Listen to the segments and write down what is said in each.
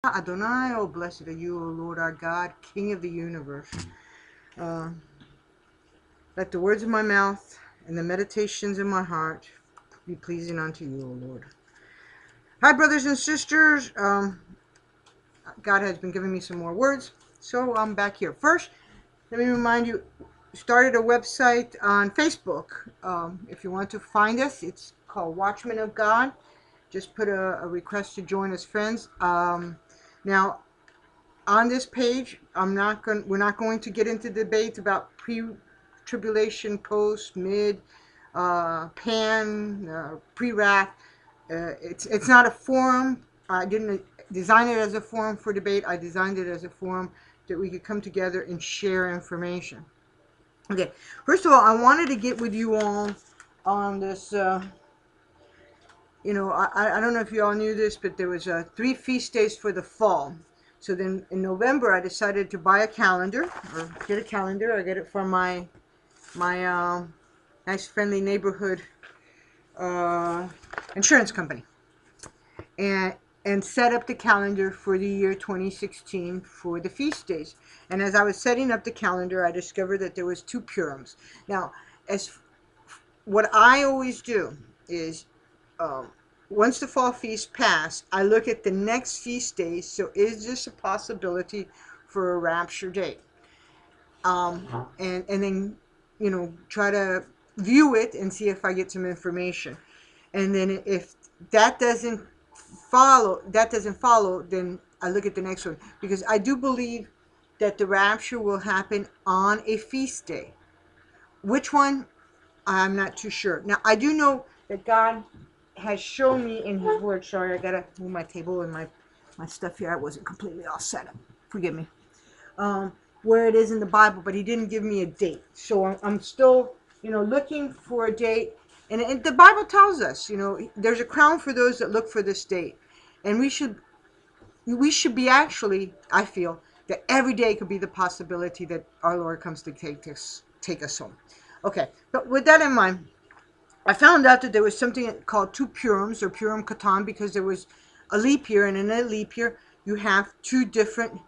Adonai, oh blessed are you, O Lord our God, King of the universe. Uh, let the words of my mouth and the meditations of my heart be pleasing unto you, O Lord. Hi, brothers and sisters. God has been giving me some more words, so I'm back here. First, let me remind you, started a website on Facebook. If you want to find us, it's called Watchmen of God. Just put a request to join as friends. Now, on this page, we're not going to get into debate about pre-tribulation, post, mid, pan, pre-wrath. It's not a forum. I didn't design it as a forum for debate. I designed it as a forum that we could come together and share information. Okay, first of all, I wanted to get with you all on this. I don't know if you all knew this, but there was 3 feast days for the fall. So then in November, I decided to buy a calendar, or get a calendar. I get it from my nice friendly neighborhood insurance company, and set up the calendar for the year 2016 for the feast days. And as I was setting up the calendar, I discovered that there was 2 Purims. Now, as what I always do is, once the fall feast pass, I look at the next feast days. So is this a possibility for a rapture date? And then, try to view it and see if I get some information. And then if that doesn't follow, then I look at the next one, because I do believe that the rapture will happen on a feast day. Which one? I'm not too sure. Now, I do know that God has shown me in His Word. Sorry, I gotta move my table and my stuff here. I wasn't completely all set up. Forgive me. Where it is in the Bible, but He didn't give me a date. So I'm still, looking for a date. And the Bible tells us, there's a crown for those that look for this date. And we should be, actually, I feel, that every day could be the possibility that our Lord comes to take us home. Okay, but with that in mind, I found out that there was something called 2 Purims, or Purim Katan, because there was a leap year, and in a leap year, you have 2 different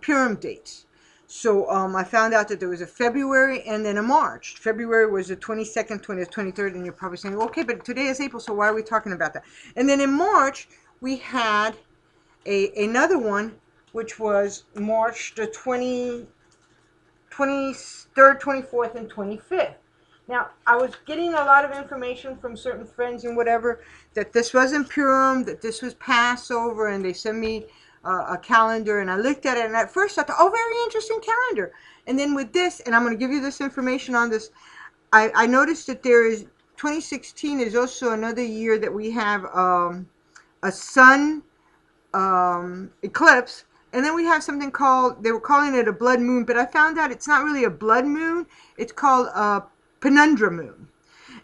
Purim dates. So I found out that there was a February and then a March. February was the 22nd, 20th, 23rd, and you're probably saying, okay, but today is April, so why are we talking about that? And then in March, we had another one, which was March the 23rd, 24th, and 25th. Now, I was getting a lot of information from certain friends and whatever, that this wasn't Purim, that this was Passover, and they sent me a calendar, and I looked at it, and at first I thought, oh, very interesting calendar. And then with this, and I'm going to give you this information on this, I noticed that 2016 is also another year that we have a sun eclipse. And then we have something called, they were calling it a blood moon, but I found out it's not really a blood moon. It's called a penumbra moon.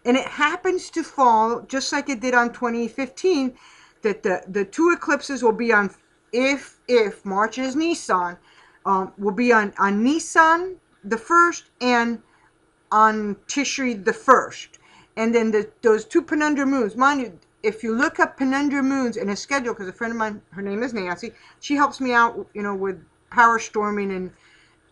And it happens to fall, just like it did on 2015, that the 2 eclipses will be on, if March is Nisan, will be on Nisan the 1st and on Tishrei the 1st. And then those 2 penumbra moons, mind you, if you look up penumbra moons in a schedule, because a friend of mine, her name is Nancy, she helps me out, with power storming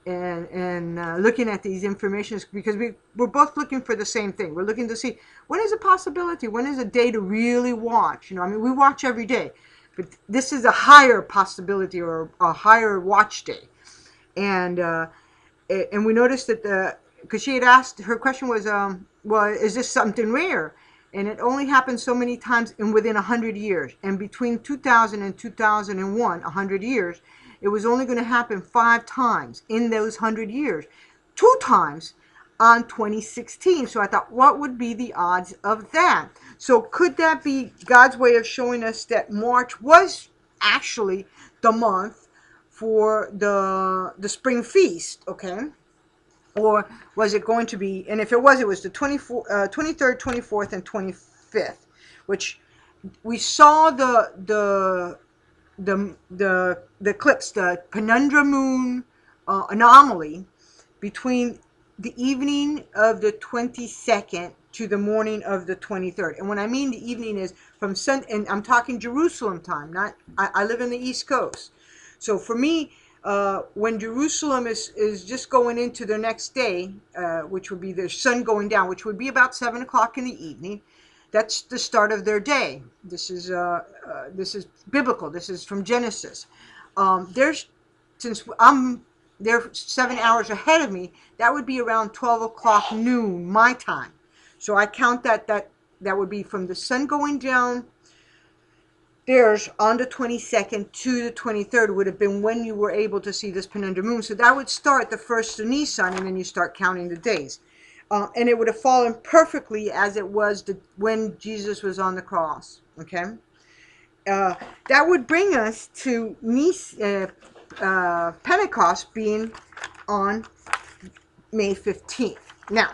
and looking at these informations, because we're both looking for the same thing. We're looking to see, when is a possibility? When is a day to really watch? We watch every day, but this is a higher possibility, or a higher watch day. And we noticed that because she had asked, her question was, well, is this something rare? And it only happened so many times within 100 years. And between 2000 and 2001, 100 years, it was only going to happen 5 times in those 100 years. 2 times on 2016. So I thought, what would be the odds of that? So could that be God's way of showing us that March was actually the month for the spring feast, okay? Or was it going to be, and if it was the 23rd, 24th, and 25th, which we saw the eclipse, the penumbra moon anomaly, between the evening of the 22nd to the morning of the 23rd. And when I mean the evening is from sun, and I'm talking Jerusalem time, not, I live in the East Coast. So for me, when Jerusalem is just going into the next day, which would be the sun going down, which would be about 7 o'clock in the evening, that's the start of their day. This is biblical. This is from Genesis. Since they're 7 hours ahead of me, that would be around 12 o'clock noon my time. So I count that would be from the sun going down theirs on the 22nd to the 23rd would have been when you were able to see this penumbra moon. So that would start the first of Nisan, and then you start counting the days. And it would have fallen perfectly as it was when Jesus was on the cross. Okay? That would bring us to Pentecost being on May 15th. Now,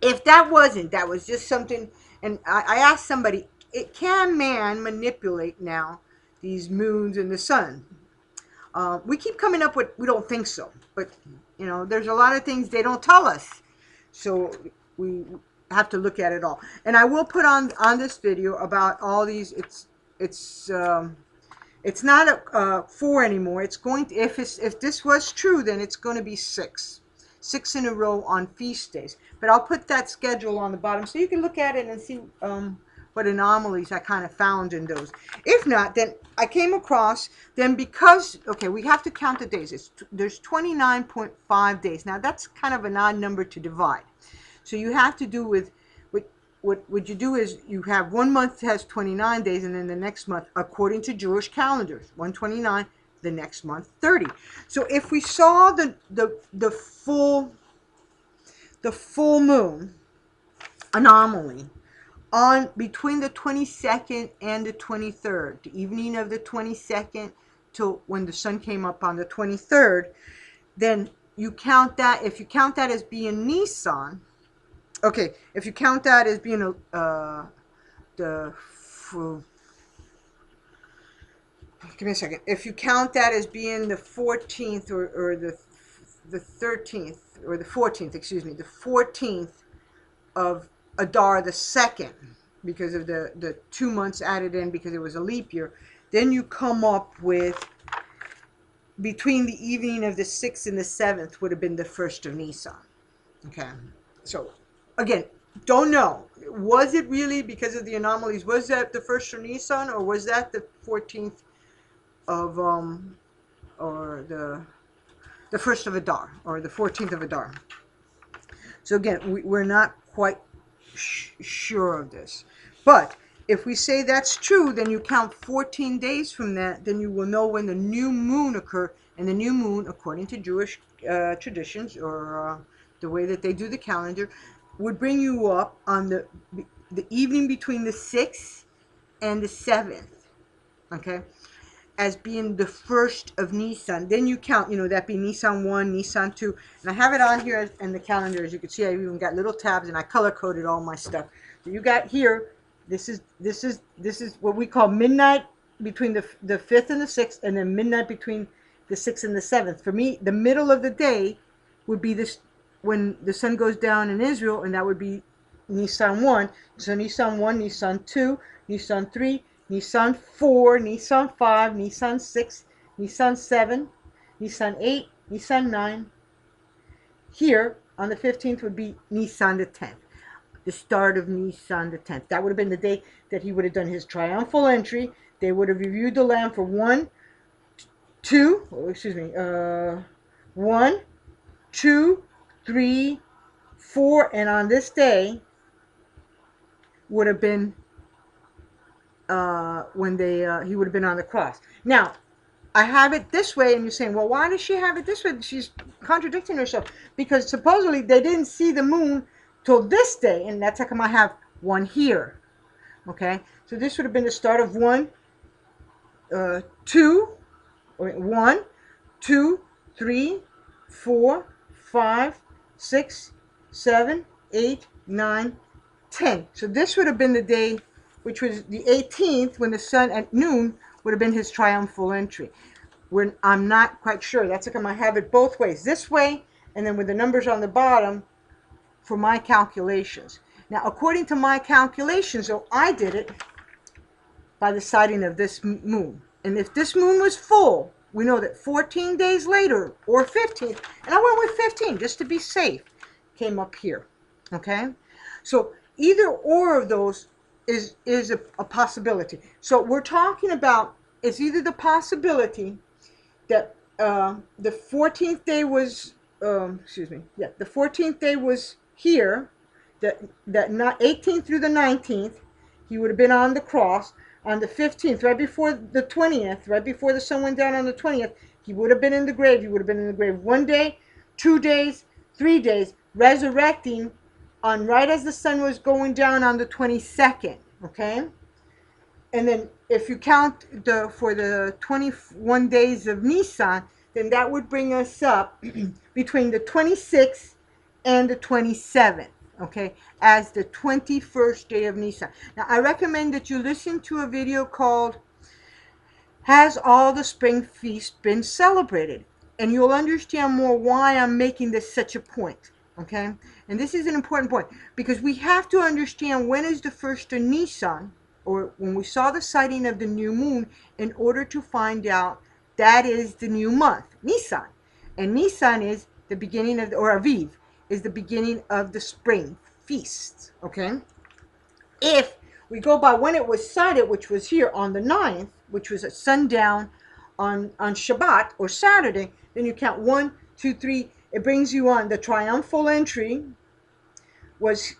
if that was just something, and I asked somebody, can man manipulate now these moons and the sun? We keep coming up with, we don't think so. But, there's a lot of things they don't tell us. So we have to look at it all. And I will put on this video about all these, it's not 4 anymore. It's going to, if this was true, then it's going to be 6 in a row on feast days. But I'll put that schedule on the bottom so you can look at it and see what anomalies I kind of found in those. If not, then I came across, then because, okay, we have to count the days. There's 29.5 days. Now, that's kind of an odd number to divide. So you have to do with, what you do is you have 1 month has 29 days, and then the next month, according to Jewish calendars, 129, the next month 30. So if we saw the full moon anomaly on between the 22nd and the 23rd, the evening of the 22nd till when the sun came up on the 23rd, then you count that. If you count that as being Nisan, okay, if you count that as being give me a second. If you count that as being the 14th or the 13th or the 14th, excuse me, the 14th of Adar the second, because of the 2 months added in because it was a leap year, then you come up with between the evening of the 6th and the 7th would have been the 1st of Nisan. Okay, so again, don't know. Was it really because of the anomalies? Was that the 1st of Nisan, or was that the 14th of or the 1st of Adar, or the 14th of Adar? So again, we're not quite sure of this, but if we say that's true, then you count 14 days from that, then you will know when the new moon occurred. And the new moon, according to Jewish traditions, or the way that they do the calendar, would bring you up on the evening between the 6th and the 7th, okay, as being the 1st of Nisan. Then you count, that be Nisan 1, Nisan 2, and I have it on here in the calendar. As you can see, I even got little tabs, and I color-coded all my stuff. So you got here, this is what we call midnight between the 5th and the 6th, and then midnight between the 6th and the 7th. For me, the middle of the day would be this, when the sun goes down in Israel, and that would be Nisan 1. So Nisan 1, Nisan 2, Nisan 3, Nisan 4, Nisan 5, Nisan 6, Nisan 7, Nisan 8, Nisan 9. Here, on the 15th, would be Nisan the 10th. The start of Nisan the 10th. That would have been the day that he would have done his triumphal entry. They would have reviewed the Lamb for 1, 2, 3, 4, and on this day would have been when he would have been on the cross. Now, I have it this way, and you're saying, well, why does she have it this way? She's contradicting herself, because supposedly they didn't see the moon till this day, and that's how come I have 1 here. Okay, so this would have been the start of 1, 2, 3, 4, 5, 6, 7, 8, 9, 10. So this would have been the day, which was the 18th, when the sun at noon would have been his triumphal entry. I'm not quite sure. That's how come I have it both ways. This way, and then with the numbers on the bottom for my calculations. Now, according to my calculations, so I did it by the sighting of this moon. And if this moon was full, we know that 14 days later, or 15, and I went with 15 just to be safe, came up here. Okay? So either or of those is a possibility. So we're talking about, it's either the possibility that the 14th day was, the 14th day was here, that not 18th through the 19th, he would have been on the cross. On the 15th, right before the 20th, right before the sun went down on the 20th, he would have been in the grave. He would have been in the grave 1 day, 2 days, 3 days, resurrecting on right as the sun was going down on the 22nd, okay? And then if you count for the 21 days of Nisan, then that would bring us up between the 26th and the 27th, okay, as the 21st day of Nisan. Now, I recommend that you listen to a video called Has All the Spring Feasts Been Celebrated? And you'll understand more why I'm making this such a point, okay? And this is an important point, because we have to understand when is the first of Nisan, or when we saw the sighting of the new moon, in order to find out that is the new month, Nisan. And Nisan is the beginning of, or Aviv, is the beginning of the spring feast, okay? If we go by when it was sighted, which was here on the 9th, which was at sundown on Shabbat or Saturday, then you count 1, 2, 3. It brings you on the triumphal entry the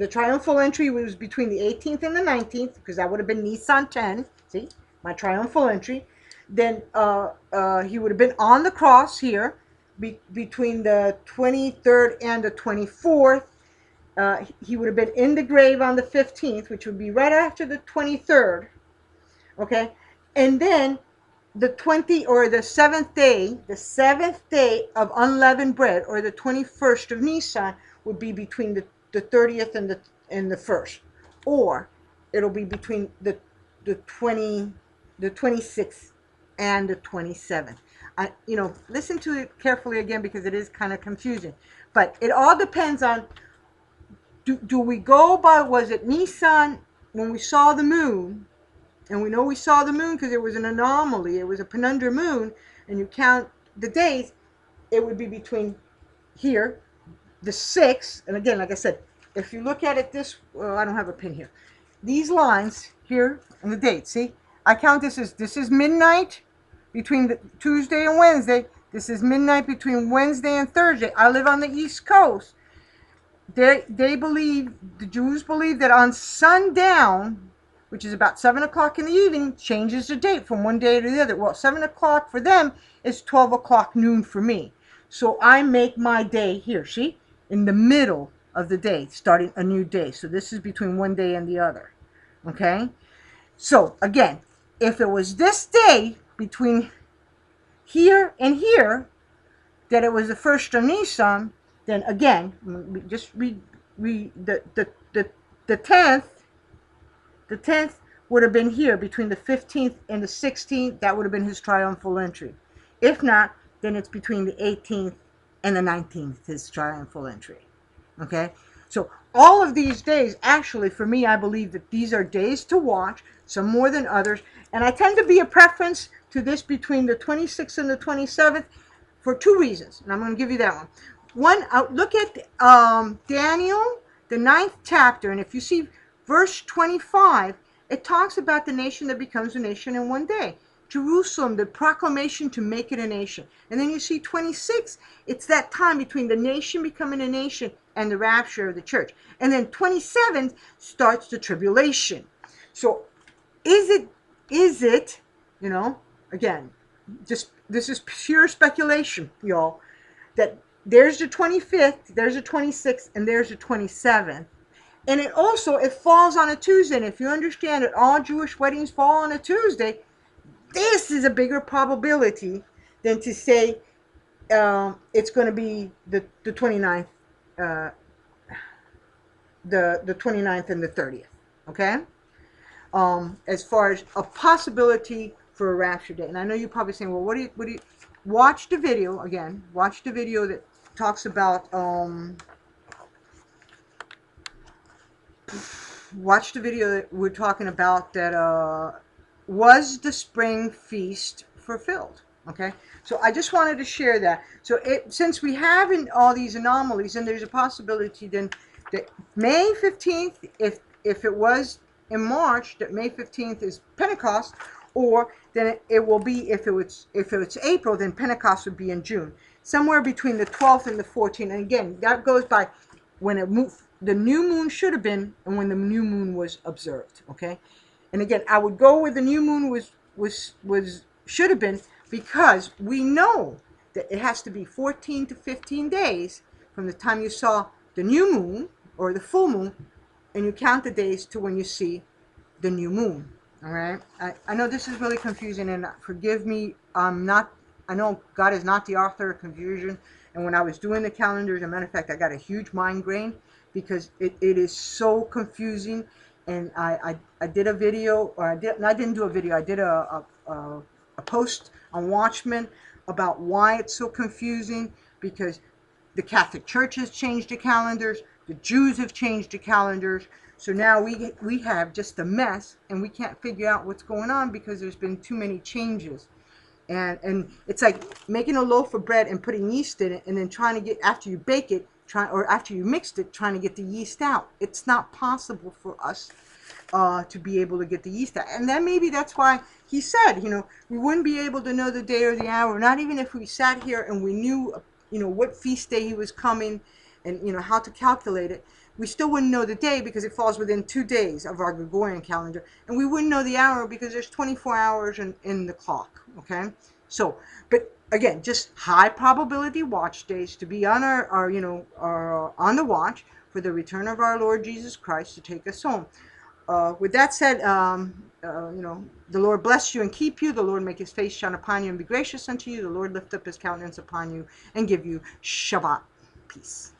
triumphal entry was between the 18th and the 19th, because that would have been Nisan 10. See, my triumphal entry. Then he would have been on the cross here between the 23rd and the 24th. He would have been in the grave on the 15th, which would be right after the 23rd. Okay, and then the 7th day of unleavened bread, or the 21st of Nisan, would be between the 30th and the 1st, or it'll be between the 26th and the 27th. Listen to it carefully again, because it is kind of confusing. But it all depends on, do we go by, was it Nisan when we saw the moon? And we know we saw the moon because it was an anomaly. It was a penumbra moon. And you count the days, it would be between here, the 6th. And again, like I said, if you look at it this, well, I don't have a pin here. These lines here and the date, see? I count this is midnight between the Tuesday and Wednesday. This is midnight between Wednesday and Thursday. I live on the East Coast. They believe, the Jews believe, that on sundown, which is about 7 o'clock in the evening, changes the date from one day to the other. Well, 7 o'clock for them is 12 o'clock noon for me. So I make my day here, see? In the middle of the day, starting a new day. So this is between one day and the other. Okay? So, again, if it was this day between here and here, that it was the first of Nisan, then again, just read the 10th. The 10th would have been here between the 15th and the 16th. That would have been his triumphal entry. If not, then it's between the 18th and the 19th, his triumphal entry. Okay? So all of these days, actually, for me, I believe that these are days to watch, some more than others. And I tend to be a preference to this between the 26th and the 27th for 2 reasons. And I'm going to give you that one. One, look at Daniel, the 9th chapter. And if you see verse 25, it talks about the nation that becomes a nation in one day. Jerusalem, the proclamation to make it a nation. And then you see 26, it's that time between the nation becoming a nation and the rapture of the church. And then 27 starts the tribulation. So is it, again, this is pure speculation, y'all, that there's the 25th, there's the 26th, and there's the 27th. And it falls on a Tuesday. And if you understand that all Jewish weddings fall on a Tuesday, this is a bigger probability than to say it's going to be the 29th, the 29th and the 30th. Okay? As far as a possibility for a rapture day. And I know you're probably saying, well, what do you watch the video again? Watch the video that talks about, watch the video that we're talking about, that was the spring feast fulfilled? Okay, so I just wanted to share that. So since we have in all these anomalies, and there's a possibility then that May 15th, if it was in March, that May 15th is Pentecost, or then it will be, if it's April, then Pentecost would be in June, somewhere between the 12th and the 14th. And again, that goes by when the new moon should have been, and when the new moon was observed. Okay, and again, I would go where the new moon was should have been, because we know that it has to be 14 to 15 days from the time you saw the new moon or the full moon, and you count the days to when you see the new moon. All right. I know this is really confusing, and forgive me. I know God is not the author of confusion. And when I was doing the calendar, as a matter of fact, I got a huge migraine because it is so confusing. And I did a video, or I didn't do a video. I did a post on Watchmen about why it's so confusing, because the Catholic Church has changed the calendars. The Jews have changed the calendars. So now we have just a mess, and we can't figure out what's going on because there's been too many changes. And it's like making a loaf of bread and putting yeast in it, and then trying to get, after you bake it, or after you mixed it, trying to get the yeast out. It's not possible for us to be able to get the yeast out. And then maybe that's why he said, we wouldn't be able to know the day or the hour, not even if we sat here and we knew, what feast day he was coming, and how to calculate it. We still wouldn't know the day because it falls within 2 days of our Gregorian calendar, and we wouldn't know the hour because there's 24 hours in the clock. Okay, so, but again, just high probability watch days to be on our on the watch for the return of our Lord Jesus Christ to take us home. With that said, the Lord bless you and keep you. The Lord make his face shine upon you and be gracious unto you. The Lord lift up his countenance upon you and give you Shabbat peace.